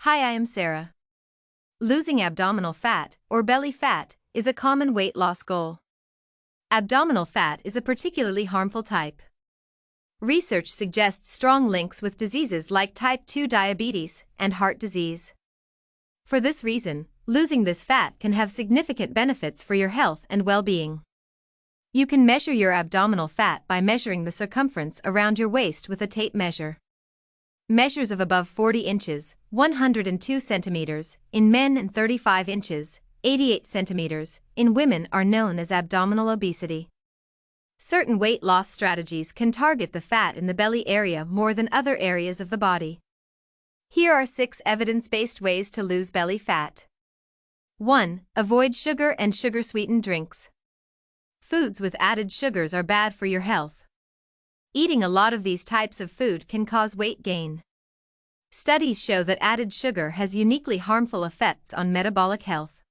Hi, I am Sarah. Losing abdominal fat, or belly fat, is a common weight loss goal. Abdominal fat is a particularly harmful type. Research suggests strong links with diseases like type 2 diabetes and heart disease. For this reason, losing this fat can have significant benefits for your health and well-being. You can measure your abdominal fat by measuring the circumference around your waist with a tape measure. Measures of above 40 inches, 102 centimeters, in men and 35 inches, 88 centimeters, in women are known as abdominal obesity. Certain weight loss strategies can target the fat in the belly area more than other areas of the body. Here are 6 evidence-based ways to lose belly fat. 1. Avoid sugar and sugar-sweetened drinks. Foods with added sugars are bad for your health. Eating a lot of these types of food can cause weight gain. Studies show that added sugar has uniquely harmful effects on metabolic health.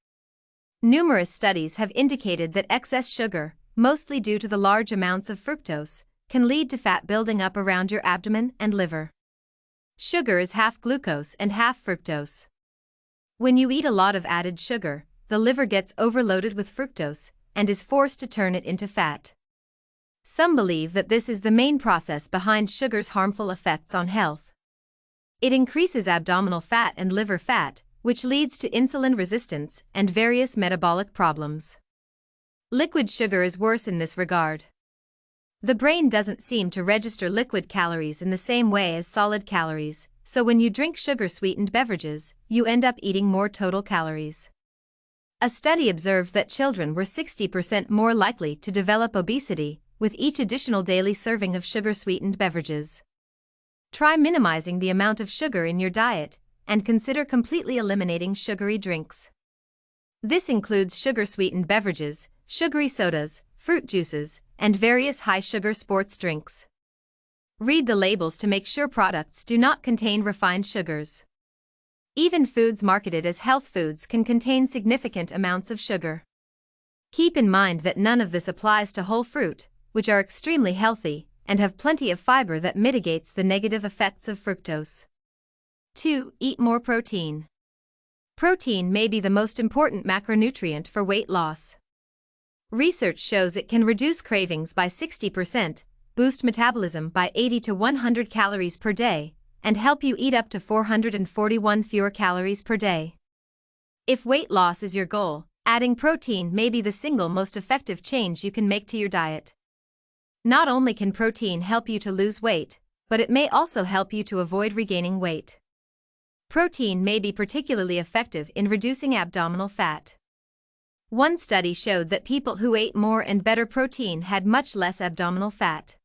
Numerous studies have indicated that excess sugar, mostly due to the large amounts of fructose, can lead to fat building up around your abdomen and liver. Sugar is half glucose and half fructose. When you eat a lot of added sugar, the liver gets overloaded with fructose and is forced to turn it into fat. Some believe that this is the main process behind sugar's harmful effects on health. It increases abdominal fat and liver fat, which leads to insulin resistance and various metabolic problems. Liquid sugar is worse in this regard. The brain doesn't seem to register liquid calories in the same way as solid calories, so when you drink sugar-sweetened beverages, you end up eating more total calories. A study observed that children were 60% more likely to develop obesity with each additional daily serving of sugar-sweetened beverages. Try minimizing the amount of sugar in your diet and consider completely eliminating sugary drinks. This includes sugar-sweetened beverages, sugary sodas, fruit juices, and various high-sugar sports drinks. Read the labels to make sure products do not contain refined sugars. Even foods marketed as health foods can contain significant amounts of sugar. Keep in mind that none of this applies to whole fruit, which are extremely healthy and have plenty of fiber that mitigates the negative effects of fructose. 2. Eat more protein. Protein may be the most important macronutrient for weight loss. Research shows it can reduce cravings by 60%, boost metabolism by 80 to 100 calories per day, and help you eat up to 441 fewer calories per day. If weight loss is your goal, adding protein may be the single most effective change you can make to your diet. Not only can protein help you to lose weight, but it may also help you to avoid regaining weight. Protein may be particularly effective in reducing abdominal fat. One study showed that people who ate more and better protein had much less abdominal fat.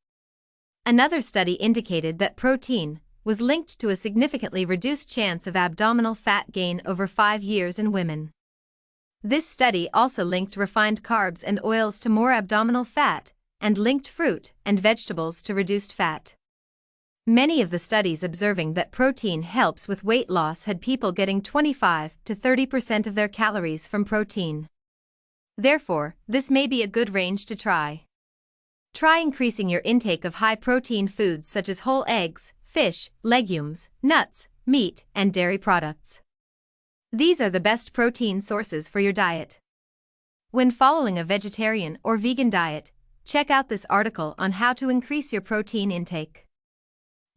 Another study indicated that protein was linked to a significantly reduced chance of abdominal fat gain over 5 years in women. This study also linked refined carbs and oils to more abdominal fat, and linked fruit and vegetables to reduced fat. Many of the studies observing that protein helps with weight loss had people getting 25 to 30% of their calories from protein. Therefore, this may be a good range to try. Try increasing your intake of high-protein foods such as whole eggs, fish, legumes, nuts, meat, and dairy products. These are the best protein sources for your diet. When following a vegetarian or vegan diet, check out this article on how to increase your protein intake.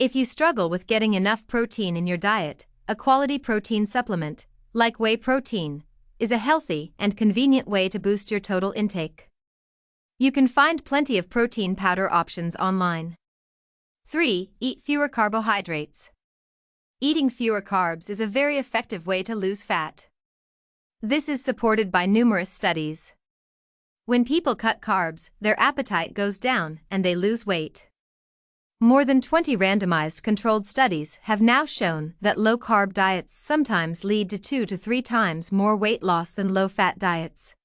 If you struggle with getting enough protein in your diet, a quality protein supplement, like whey protein, is a healthy and convenient way to boost your total intake. You can find plenty of protein powder options online. 3. Eat fewer carbohydrates. Eating fewer carbs is a very effective way to lose fat. This is supported by numerous studies. When people cut carbs, their appetite goes down and they lose weight. More than 20 randomized controlled studies have now shown that low-carb diets sometimes lead to 2 to 3 times more weight loss than low-fat diets.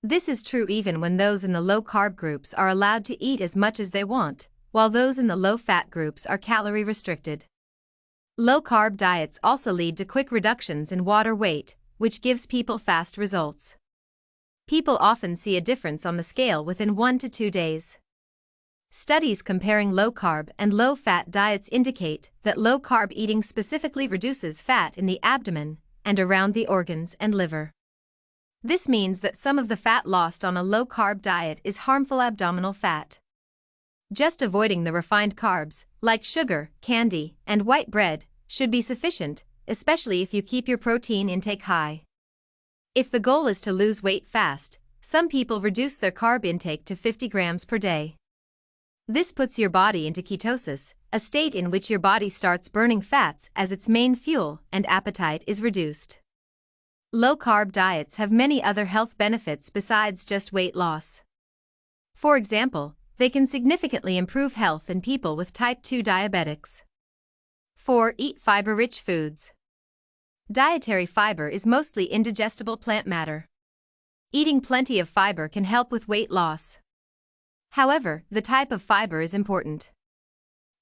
This is true even when those in the low-carb groups are allowed to eat as much as they want, while those in the low-fat groups are calorie restricted. Low-carb diets also lead to quick reductions in water weight, which gives people fast results. People often see a difference on the scale within 1 to 2 days. Studies comparing low-carb and low-fat diets indicate that low-carb eating specifically reduces fat in the abdomen and around the organs and liver. This means that some of the fat lost on a low-carb diet is harmful abdominal fat. Just avoiding the refined carbs, like sugar, candy, and white bread, should be sufficient, especially if you keep your protein intake high. If the goal is to lose weight fast, some people reduce their carb intake to 50 grams per day. This puts your body into ketosis, a state in which your body starts burning fats as its main fuel and appetite is reduced. Low-carb diets have many other health benefits besides just weight loss. For example, they can significantly improve health in people with type 2 diabetics. 4. Eat fiber-rich foods. Dietary fiber is mostly indigestible plant matter. Eating plenty of fiber can help with weight loss. However, the type of fiber is important.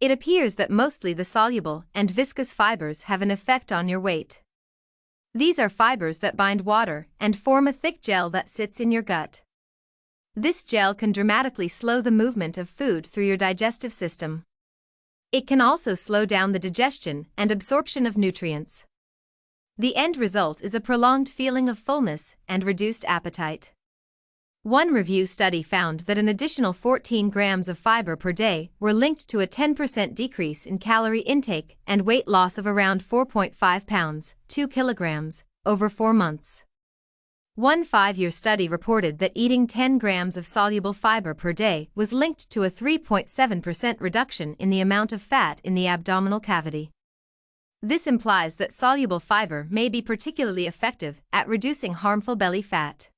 It appears that mostly the soluble and viscous fibers have an effect on your weight. These are fibers that bind water and form a thick gel that sits in your gut. This gel can dramatically slow the movement of food through your digestive system. It can also slow down the digestion and absorption of nutrients. The end result is a prolonged feeling of fullness and reduced appetite. One review study found that an additional 14 grams of fiber per day were linked to a 10% decrease in calorie intake and weight loss of around 4.5 pounds, 2 kilograms, over 4 months. One 5-year study reported that eating 10 grams of soluble fiber per day was linked to a 3.7% reduction in the amount of fat in the abdominal cavity. This implies that soluble fiber may be particularly effective at reducing harmful belly fat.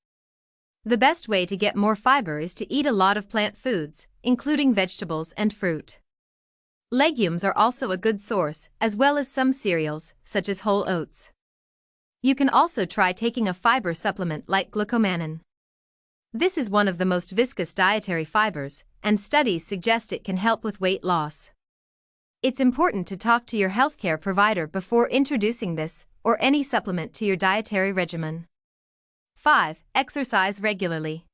The best way to get more fiber is to eat a lot of plant foods, including vegetables and fruit. Legumes are also a good source, as well as some cereals, such as whole oats. You can also try taking a fiber supplement like glucomannan. This is one of the most viscous dietary fibers, and studies suggest it can help with weight loss. It's important to talk to your healthcare provider before introducing this or any supplement to your dietary regimen. 5. Exercise regularly.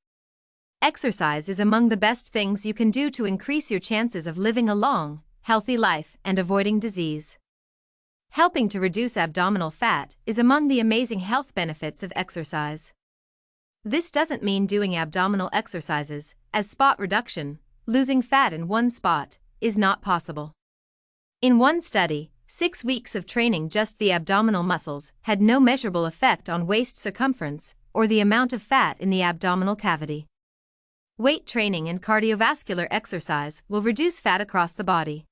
Exercise is among the best things you can do to increase your chances of living a long, healthy life and avoiding disease. Helping to reduce abdominal fat is among the amazing health benefits of exercise. This doesn't mean doing abdominal exercises, as spot reduction, losing fat in one spot, is not possible. In one study, 6 weeks of training just the abdominal muscles had no measurable effect on waist circumference or the amount of fat in the abdominal cavity. Weight training and cardiovascular exercise will reduce fat across the body.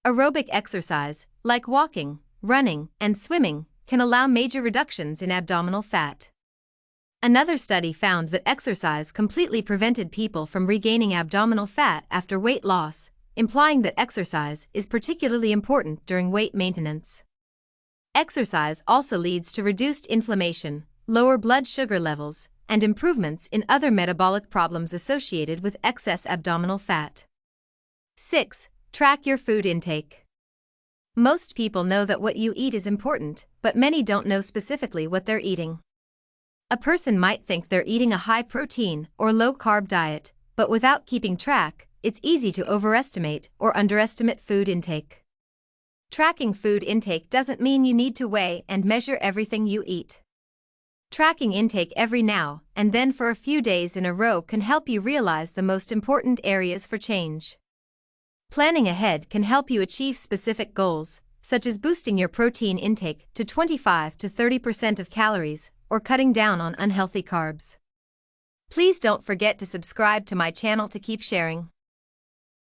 Aerobic exercise, like walking, running, and swimming, can allow major reductions in abdominal fat. Another study found that exercise completely prevented people from regaining abdominal fat after weight loss, implying that exercise is particularly important during weight maintenance. Exercise also leads to reduced inflammation, lower blood sugar levels, and improvements in other metabolic problems associated with excess abdominal fat. 6. Track your food intake. Most people know that what you eat is important, but many don't know specifically what they're eating. A person might think they're eating a high-protein or low-carb diet, but without keeping track, it's easy to overestimate or underestimate food intake. Tracking food intake doesn't mean you need to weigh and measure everything you eat. Tracking intake every now and then for a few days in a row can help you realize the most important areas for change. Planning ahead can help you achieve specific goals, such as boosting your protein intake to 25 to 30% of calories or cutting down on unhealthy carbs. Please don't forget to subscribe to my channel to keep sharing.